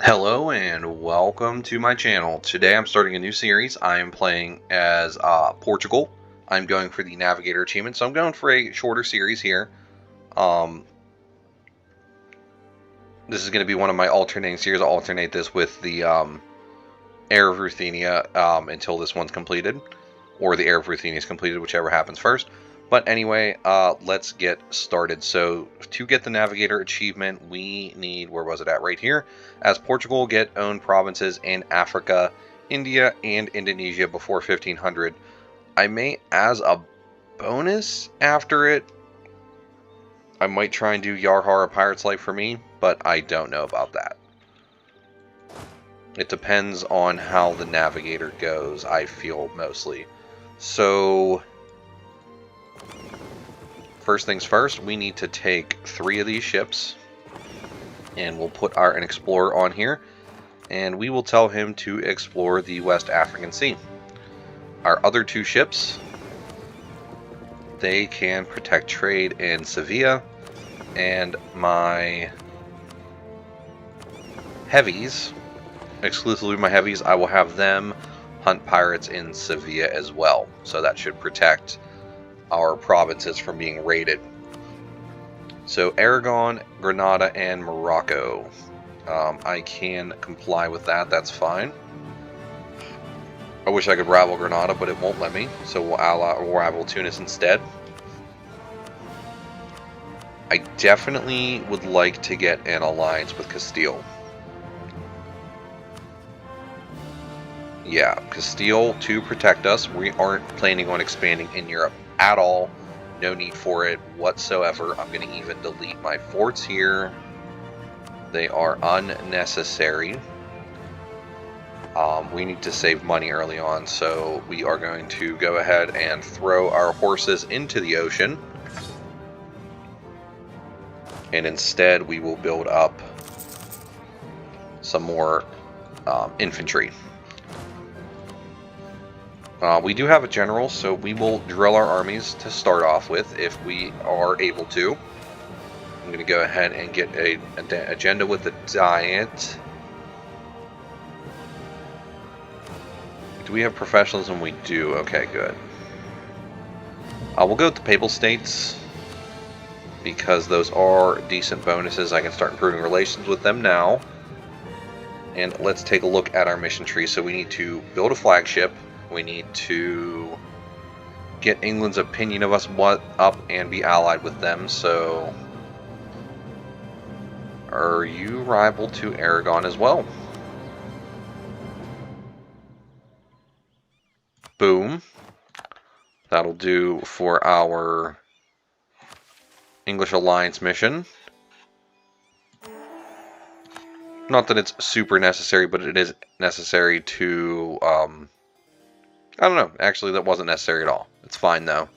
Hello and welcome to my channel. Today I'm starting a new series. I am playing as Portugal. I'm going for the Navigator achievement, so I'm going for a shorter series here. This is going to be one of my alternating series. I'll alternate this with the Heir of Ruthenia until this one's completed, or the Heir of Ruthenia is completed, whichever happens first. But anyway, let's get started. So to get the Navigator achievement, we need, where was it at? Right here. As Portugal, get own provinces in Africa, India, and Indonesia before 1500. I may, as a bonus after it, I might try and do Yarhar, a pirate's life for me, but I don't know about that. It depends on how the Navigator goes, I feel, mostly. So first things first, we need to take 3 of these ships, and we'll put an explorer on here, and we will tell him to explore the West African Sea. Our other 2 ships, they can protect trade in Sevilla, and my heavies, exclusively my heavies, I will have them hunt pirates in Sevilla as well, so that should protect our provinces from being raided. So Aragon, Granada, and Morocco. I can comply with that, that's fine. I wish I could rival Granada, but it won't let me, so we'll rival Tunis instead. I definitely would like to get an alliance with Castile. Yeah, Castile to protect us. We aren't planning on expanding in Europe at all. No need for it whatsoever. I'm going to even delete my forts here. They are unnecessary. We need to save money early on, so we are going to go ahead and throw our horses into the ocean. And instead we will build up some more infantry. We do have a general, so we will drill our armies to start off with if we are able to. I'm going to go ahead and get an agenda with the diet. Do we have professionalism? We do. Okay, good. We'll go with the Papal States because those are decent bonuses. I can start improving relations with them now. And let's take a look at our mission tree. So we need to build a flagship. We need to get England's opinion of us up and be allied with them. So, are you rival to Aragon as well? Boom. That'll do for our English alliance mission. Not that it's super necessary, but it is necessary to I don't know. Actually, that wasn't necessary at all. It's fine, though.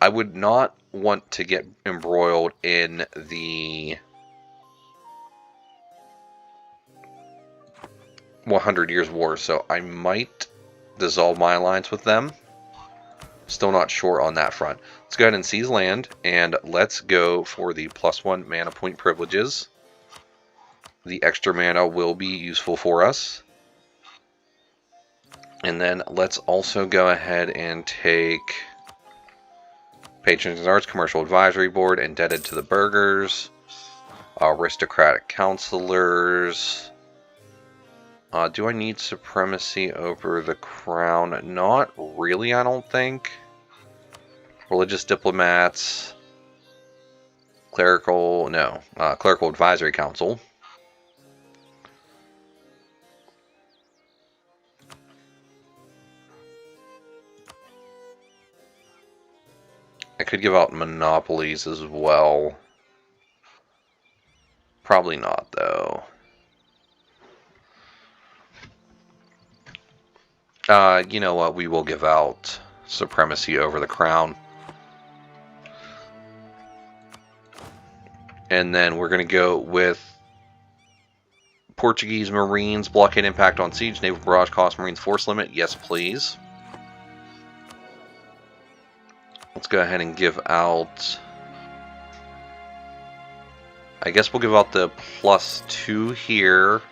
I would not want to get embroiled in the 100 Years' War, so I might dissolve my alliance with them. Still not sure on that front. Let's go ahead and seize land, and let's go for the +1 mana point privileges. The extra mana will be useful for us. And then let's also go ahead and take Patrons and Arts Commercial Advisory Board, indebted to the burghers, aristocratic counselors. Do I need supremacy over the crown? Not really, I don't think. Religious diplomats, clerical advisory council. I could give out monopolies as well. Probably not, though. You know what? We will give out supremacy over the crown. And then we're going to go with Portuguese Marines, blockade impact on siege, naval barrage cost, Marines force limit. Yes, please. Let's go ahead and give out I guess we'll give out the +2 here.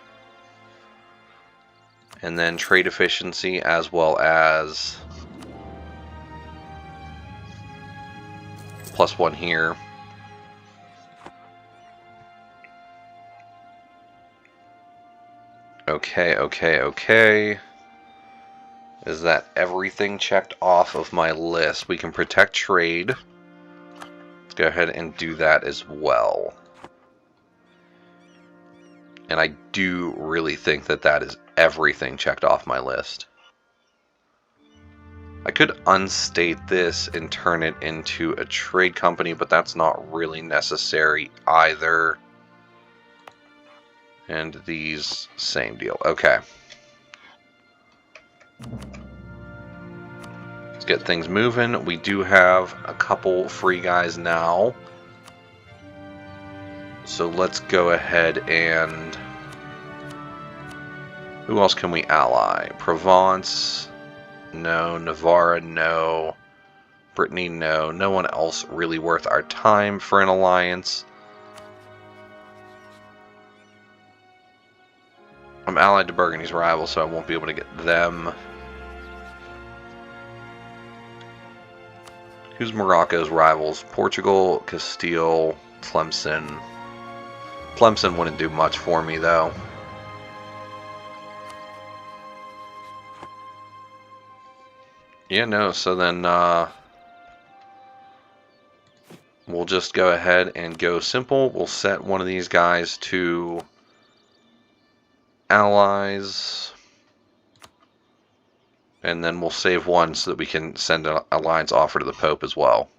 And then trade efficiency as well as +1 here. Okay, okay, okay. Is that everything checked off of my list? We can protect trade. Let's go ahead and do that as well. And I do really think that that is everything checked off my list. I could unstate this and turn it into a trade company, but that's not really necessary either. And these, same deal. Okay. Let's get things moving. We do have a couple free guys now. So let's go ahead and... Who else can we ally? Provence, no. Navarra, no. Brittany, no. No one else really worth our time for an alliance. I'm allied to Burgundy's rival, so I won't be able to get them. Who's Morocco's rivals? Portugal, Castile, Tlemcen. Tlemcen wouldn't do much for me, though. Yeah, no, so then we'll just go ahead and go simple. We'll set one of these guys to allies. And then we'll save one so that we can send an alliance offer to the Pope as well.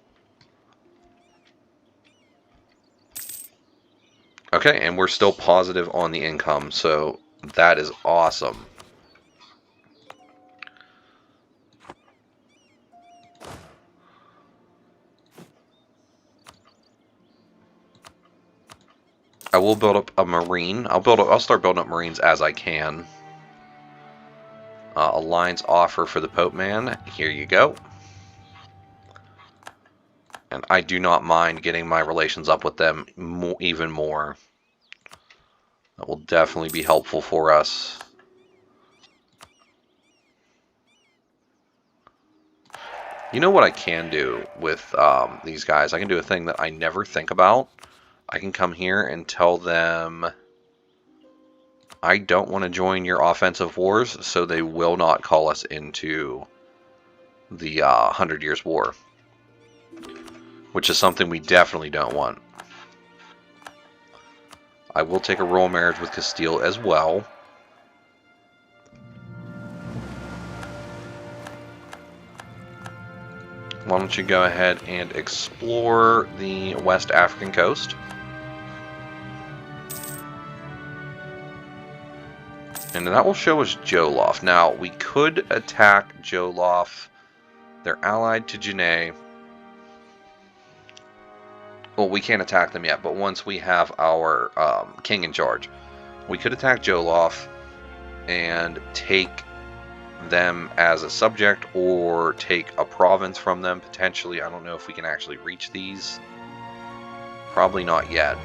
Okay, and we're still positive on the income, so that is awesome. I will build up a marine. I'll start building up marines as I can. Alliance offer for the Pope man. Here you go. And I do not mind getting my relations up with them even more. That will definitely be helpful for us. You know what I can do with these guys? I can do a thing that I never think about. I can come here and tell them I don't want to join your offensive wars, so they will not call us into the 100 Years' War. Which is something we definitely don't want. I will take a royal marriage with Castile as well. Why don't you go ahead and explore the West African coast. And that will show us Jolof. Now, we could attack Jolof. They're allied to Janae. Well, we can't attack them yet, but once we have our king in charge, we could attack Jolof and take them as a subject or take a province from them, potentially. I don't know if we can actually reach these. Probably not yet.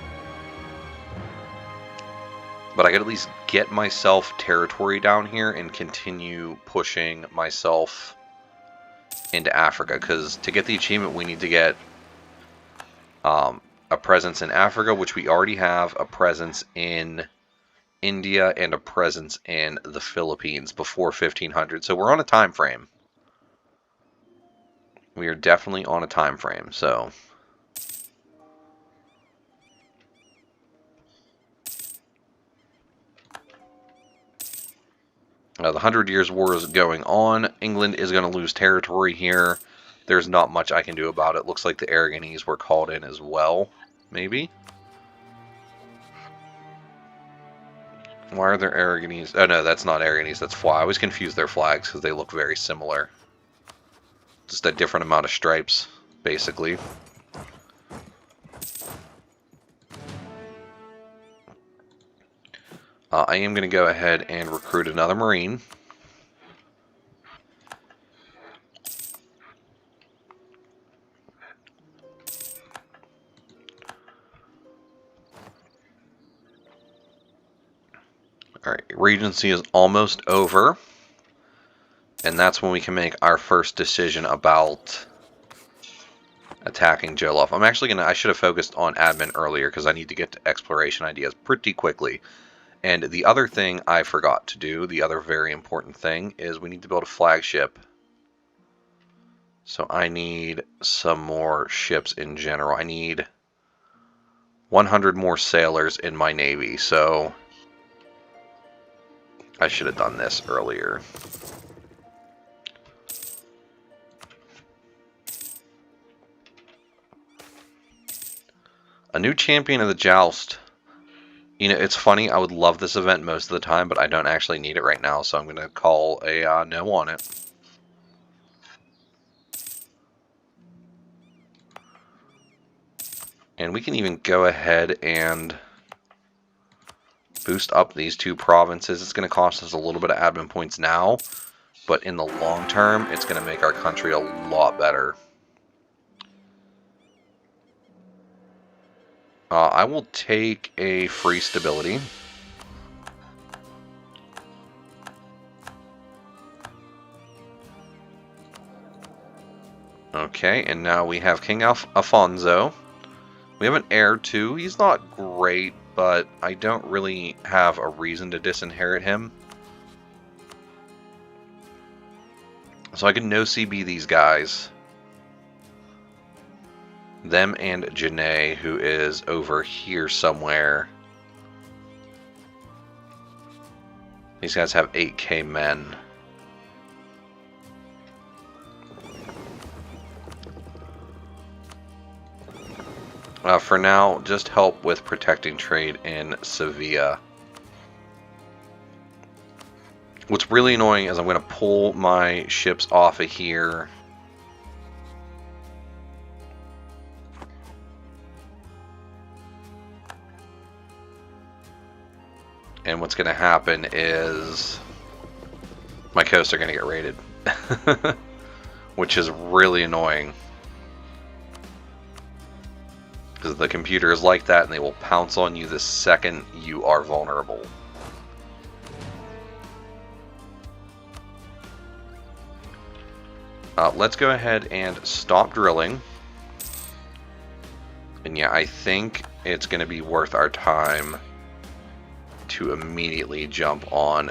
But I could at least get myself territory down here and continue pushing myself into Africa. Because to get the achievement, we need to get a presence in Africa, which we already have, a presence in India, and a presence in the Philippines before 1500. So we're on a time frame. We are definitely on a time frame, so... the 100 Years' War is going on. England is going to lose territory here. There's not much I can do about it. Looks like the Aragonese were called in as well, maybe? Why are there Aragonese? Oh no, that's not Aragonese, that's Foix. I always confuse their flags because they look very similar. Just a different amount of stripes, basically. I am going to go ahead and recruit another Marine. Alright, Regency is almost over. And that's when we can make our first decision about attacking Jolof. I should have focused on admin earlier because I need to get to exploration ideas pretty quickly. And the other thing I forgot to do, the other very important thing, is we need to build a flagship. So I need some more ships in general. I need 100 more sailors in my navy, so I should have done this earlier. A new champion of the joust. You know, it's funny, I would love this event most of the time, but I don't actually need it right now, so I'm going to call a no on it. And we can even go ahead and boost up these two provinces. It's going to cost us a little bit of admin points now, but in the long term, it's going to make our country a lot better. I will take a free stability. Okay, and now we have King Alfonso. We have an heir too. He's not great, but I don't really have a reason to disinherit him. So I can no CB these guys. Them and Janae, who is over here somewhere. These guys have 8k men. For now, just help with protecting trade in Sevilla. What's really annoying is I'm going to pull my ships off of here. And what's going to happen is my coasts are going to get raided. Which is really annoying. Because the computer is like that and they will pounce on you the second you are vulnerable. Let's go ahead and stop drilling. And yeah, I think it's going to be worth our time to immediately jump on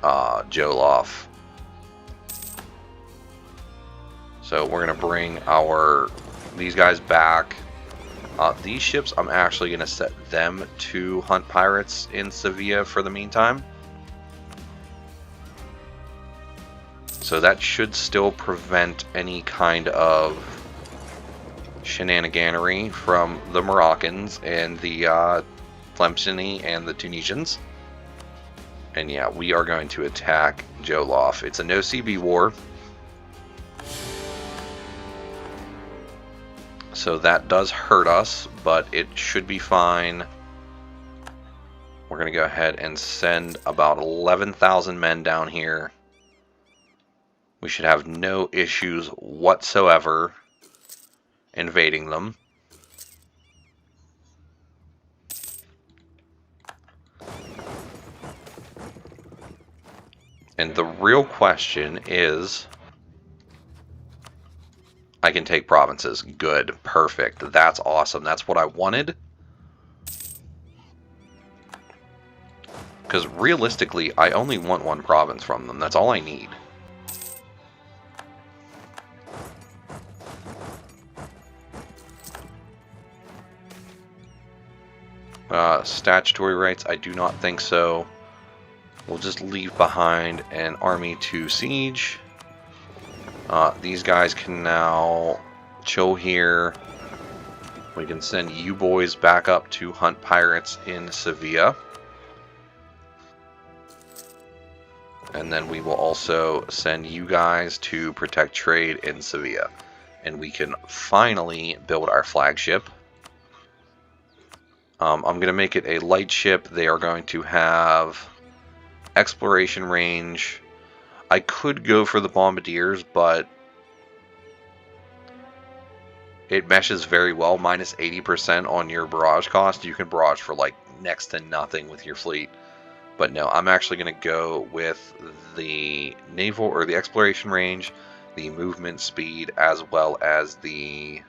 Jolof. So we're going to bring these guys back. These ships, I'm actually going to set them to hunt pirates in Sevilla for the meantime. So that should still prevent any kind of shenaniganery from the Moroccans and the Tlemceni and the Tunisians. And yeah, we are going to attack Jolof. It's a no CB war. So that does hurt us, but it should be fine. We're going to go ahead and send about 11,000 men down here. We should have no issues whatsoever invading them. And the real question is, I can take provinces. Good. Perfect. That's awesome. That's what I wanted. Because realistically, I only want one province from them. That's all I need. Statutory rights, I do not think so. We'll just leave behind an army to siege. These guys can now chill here. We can send you boys back up to hunt pirates in Sevilla. And then we will also send you guys to protect trade in Sevilla. And we can finally build our flagship. I'm going to make it a light ship. They are going to have exploration range. I could go for the bombardiers, but it meshes very well. Minus 80% on your barrage cost. You can barrage for like next to nothing with your fleet. But no, I'm actually going to go with the naval or the exploration range, the movement speed, as well as the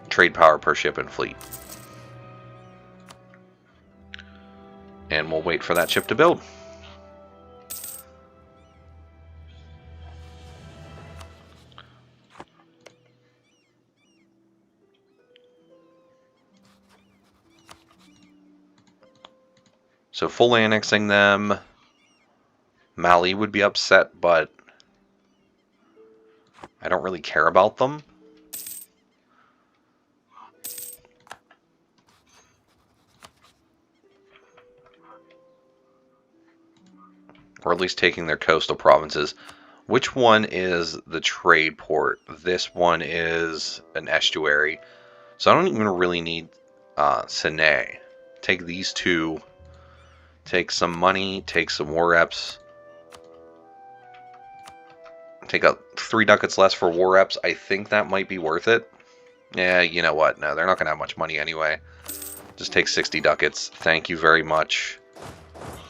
trade power per ship and fleet. And we'll wait for that ship to build. So full annexing them, Mali would be upset, but I don't really care about them. Or at least taking their coastal provinces. Which one is the trade port? This one is an estuary. So I don't even really need Sine. Take these two. Take some money. Take some war reps. Take up 3 ducats less for war reps. I think that might be worth it. Yeah, you know what? No, they're not going to have much money anyway. Just take 60 ducats. Thank you very much.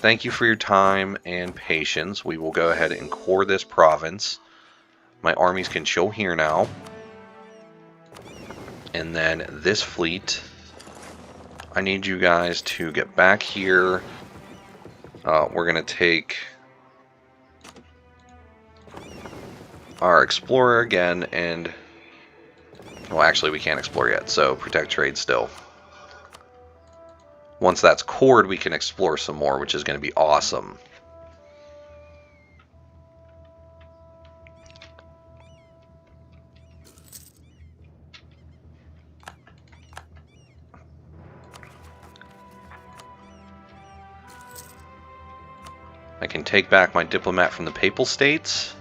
Thank you for your time and patience. We will go ahead and core this province. My armies can chill here now. And then this fleet, I need you guys to get back here. We're going to take our explorer again and... Well, actually, we can't explore yet, so protect trade still. Once that's cored, we can explore some more, which is going to be awesome. I can take back my diplomat from the Papal States.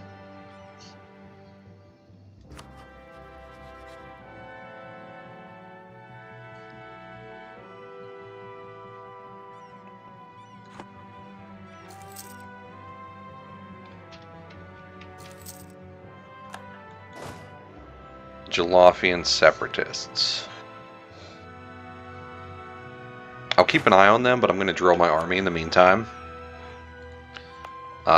Jolofian separatists. I'll keep an eye on them, but I'm going to drill my army in the meantime.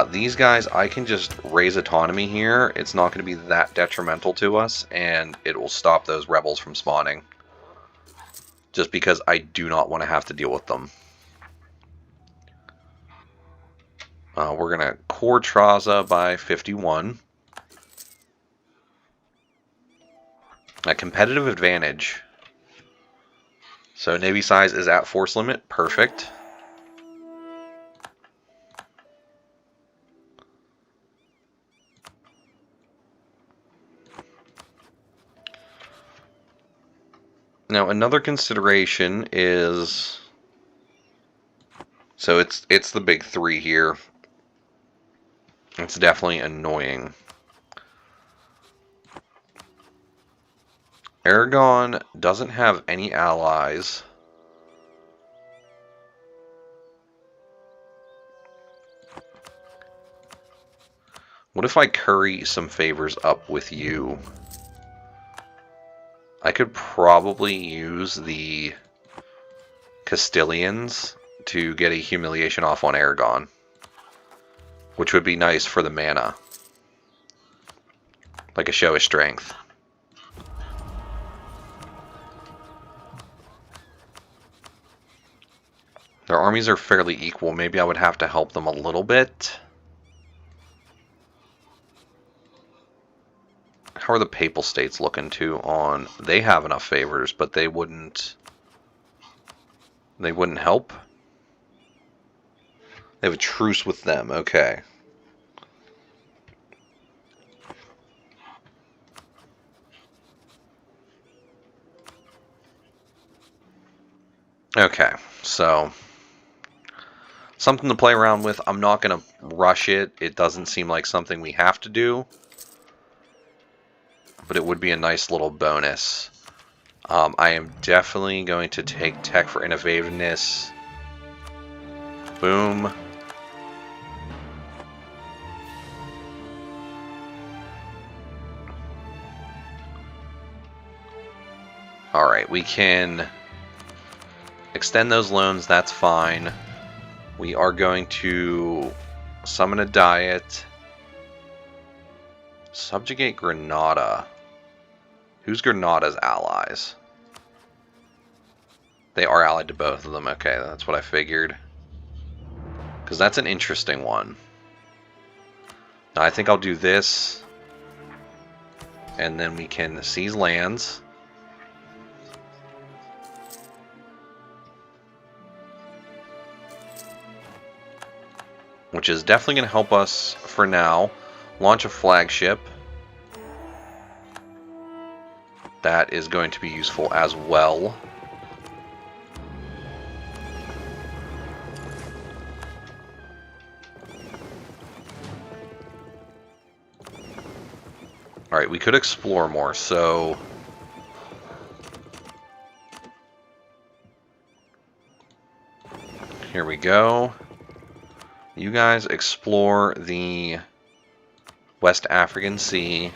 These guys, I can just raise autonomy here. It's not going to be that detrimental to us, and it will stop those rebels from spawning. Just because I do not want to have to deal with them. We're going to core Traza by 51. A competitive advantage. So navy size is at force limit. Perfect. Now another consideration is, so it's the big 3 here. It's definitely annoying. Aragon doesn't have any allies. What if I curry some favors up with you? I could probably use the Castilians to get a humiliation off on Aragon, which would be nice for the mana. Like a show of strength. Their armies are fairly equal. Maybe I would have to help them a little bit. How are the Papal States looking too on... They have enough favors, but they wouldn't... They wouldn't help? They have a truce with them. Okay. Okay, so... Something to play around with. I'm not going to rush it. It doesn't seem like something we have to do. But it would be a nice little bonus. I am definitely going to take tech for innovativeness. Boom. Alright, we can extend those loans, that's fine. We are going to summon a diet. Subjugate Granada. Who's Granada's allies? They are allied to both of them. Okay, that's what I figured. Because that's an interesting one. Now, I think I'll do this. And then we can seize lands. Which is definitely going to help us for now. Launch a flagship. That is going to be useful as well. Alright, we could explore more, so... Here we go. You guys explore the West African Sea.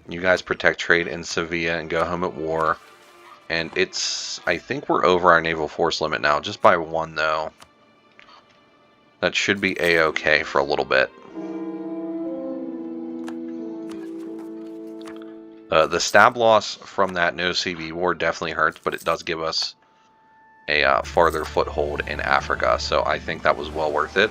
You guys protect trade in Sevilla and go home at war. And it's... I think we're over our naval force limit now, just by one, though. That should be A-okay for a little bit. The stab loss from that no CV war definitely hurts, but it does give us a farther foothold in Africa, so I think that was well worth it.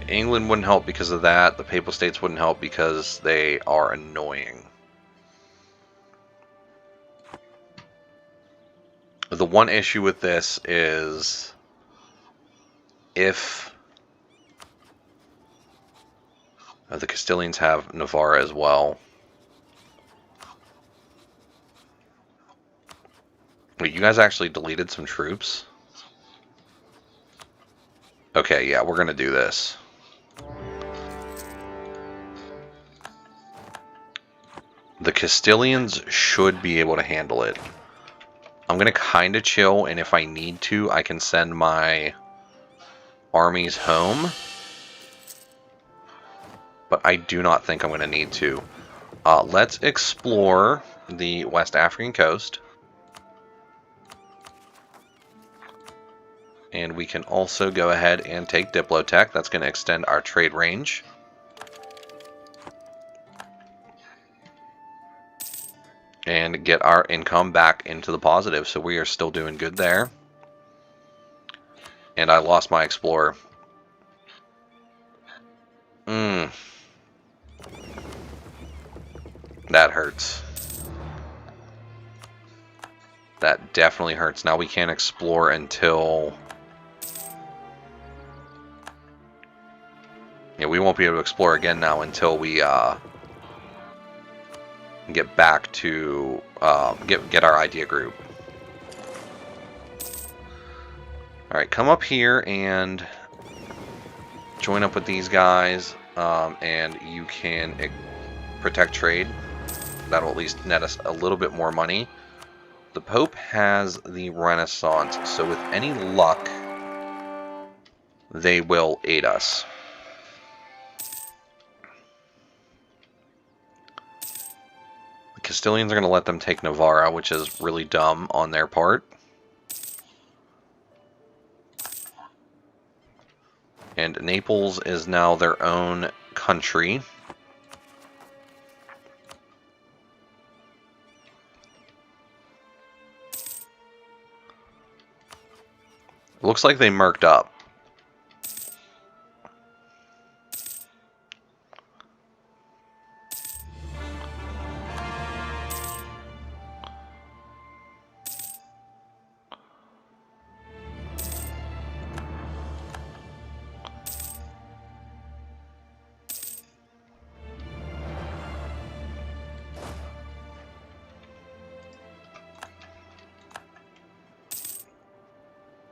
England wouldn't help because of that. The Papal States wouldn't help because they are annoying. The one issue with this is if the Castilians have Navarre as well. Wait, you guys actually deleted some troops? Okay, yeah, we're going to do this. The Castilians should be able to handle it. I'm going to kind of chill, and if I need to, I can send my armies home. But I do not think I'm going to need to. Let's explore the West African coast. And we can also go ahead and take Diplotech. That's going to extend our trade range. And get our income back into the positive. So we are still doing good there. And I lost my Explorer. That hurts. That definitely hurts. Now we can't explore until... Yeah, we won't be able to explore again now until we get back to get our idea group. Alright, come up here and join up with these guys, and you can protect trade. That'll at least net us a little bit more money. The Pope has the Renaissance, so with any luck, they will aid us. The Castilians are going to let them take Navarra, which is really dumb on their part. And Naples is now their own country. Looks like they merked up.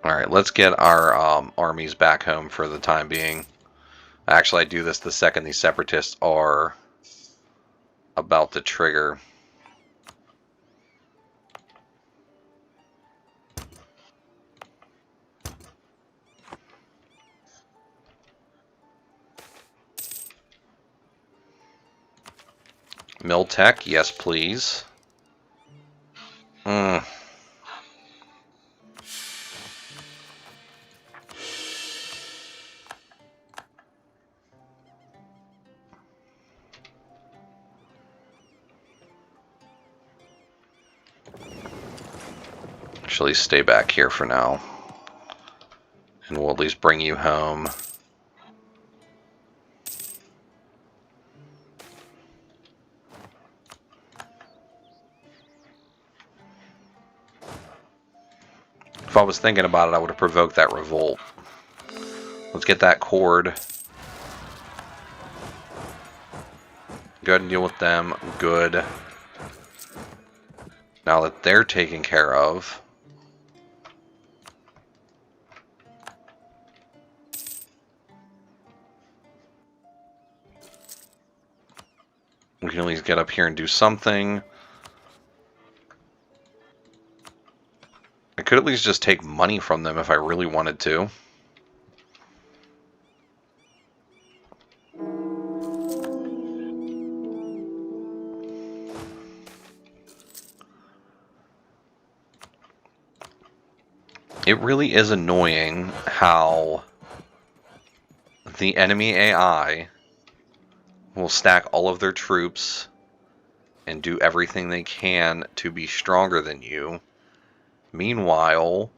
Alright, let's get our armies back home for the time being. Actually, I do this the second these separatists are about to trigger. Mill tech, yes please. Actually, stay back here for now. And we'll at least bring you home. If I was thinking about it, I would have provoked that revolt. Let's get that cord. Go ahead and deal with them. Good. Now that they're taken care of, we can at least get up here and do something. I could at least just take money from them if I really wanted to. It really is annoying how the enemy AI will stack all of their troops and do everything they can to be stronger than you. Meanwhile,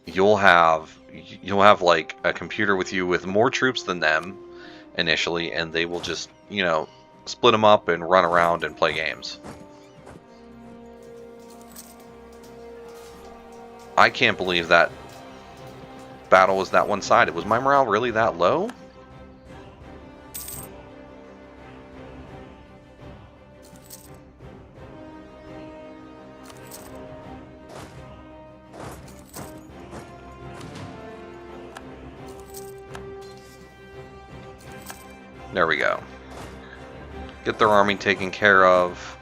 you'll have like a computer with you with more troops than them initially, and they will just, you know, split them up and run around and play games. I can't believe that battle was that one-sided. Was my morale really that low? There we go. Get their army taken care of.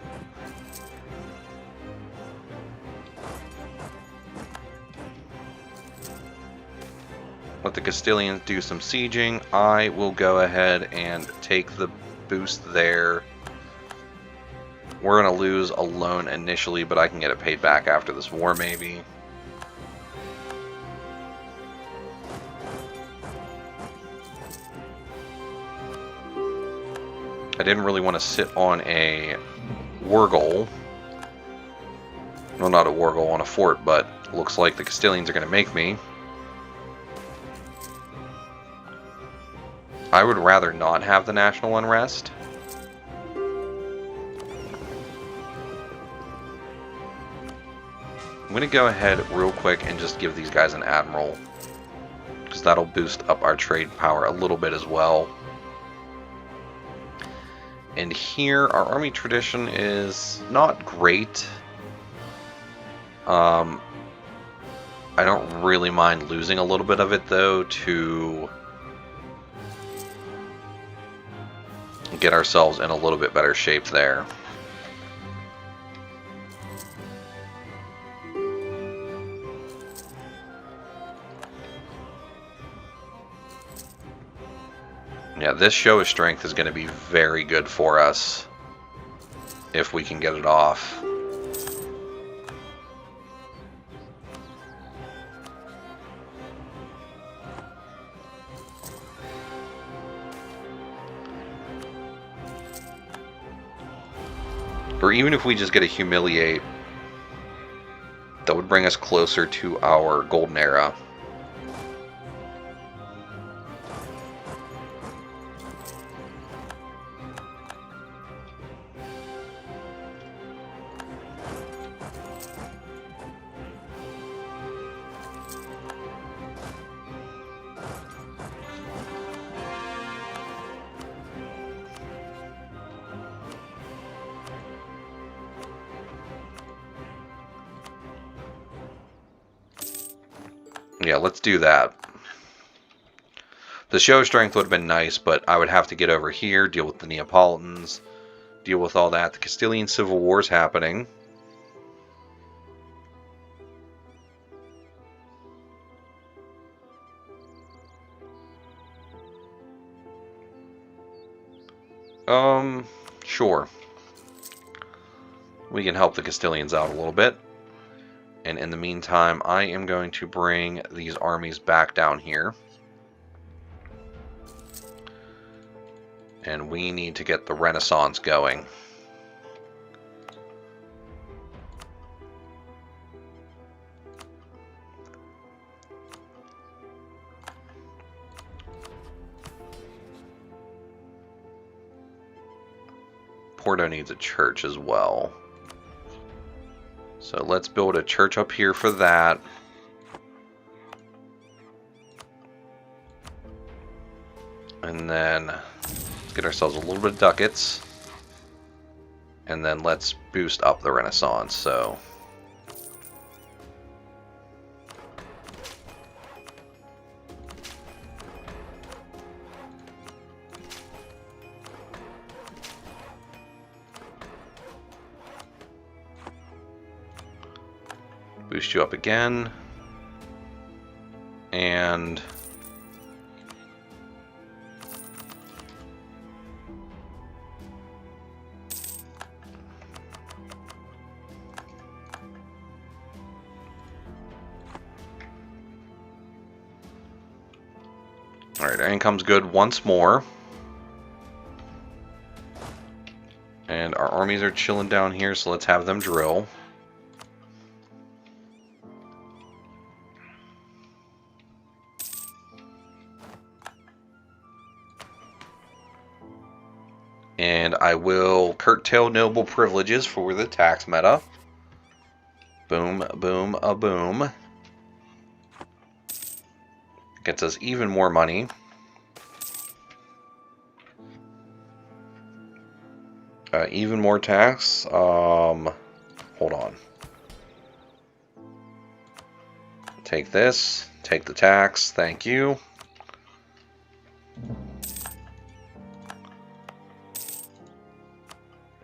Let the Castilians do some sieging. I will go ahead and take the boost there. We're going to lose a loan initially, but I can get it paid back after this war, maybe. I didn't really want to sit on a war goal. Well, not a war goal, on a fort, but looks like the Castilians are going to make me. I would rather not have the national unrest. I'm going to go ahead real quick and just give these guys an admiral, because that'll boost up our trade power a little bit as well. And here, our army tradition is not great. I don't really mind losing a little bit of it, though, to get ourselves in a little bit better shape there. Yeah, this show of strength is going to be very good for us if we can get it off. Or even if we just get a humiliate, that would bring us closer to our golden era. Yeah, let's do that. The show strength would have been nice, but I would have to get over here, deal with the Neapolitans, deal with all that. The Castilian Civil War is happening. Sure. We can help the Castilians out a little bit. And in the meantime, I am going to bring these armies back down here. And we need to get the Renaissance going. Porto needs a church as well. So let's build a church up here for that. And then let's get ourselves a little bit of ducats. And then let's boost up the Renaissance. So boost you up again. And alright, our income's good once more. And our armies are chilling down here, so let's have them drill. And I will curtail noble privileges for the tax meta. Boom, boom, a boom. Gets us even more money. Even more tax. Hold on. Take this. Take the tax. Thank you.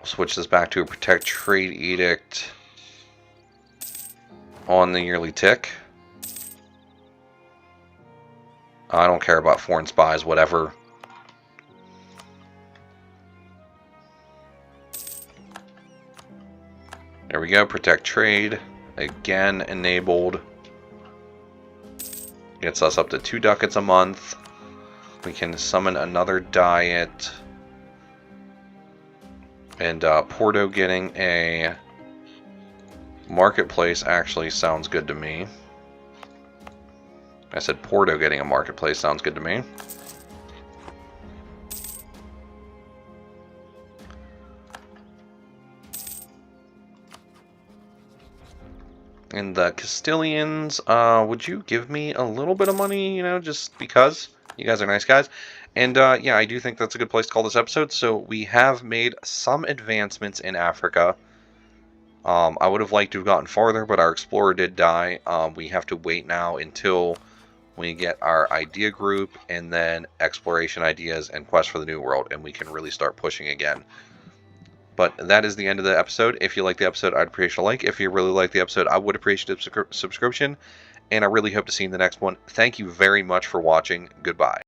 Switch this back to a protect trade edict on the yearly tick. I don't care about foreign spies, whatever. There we go, protect trade. Again, enabled. Gets us up to 2 ducats a month. We can summon another diet. And Porto getting a marketplace actually sounds good to me. I said Porto getting a marketplace sounds good to me. And the Castilians, would you give me a little bit of money, you know, just because? You guys are nice guys. And yeah, I do think that's a good place to call this episode. So we have made some advancements in Africa. I would have liked to have gotten farther, but our explorer did die. We have to wait now until we get our idea group and then exploration ideas and quest for the new world, and we can really start pushing again. But that is the end of the episode. If you like the episode, I'd appreciate a like. If you really like the episode, I would appreciate a subscription. And I really hope to see you in the next one. Thank you very much for watching. Goodbye.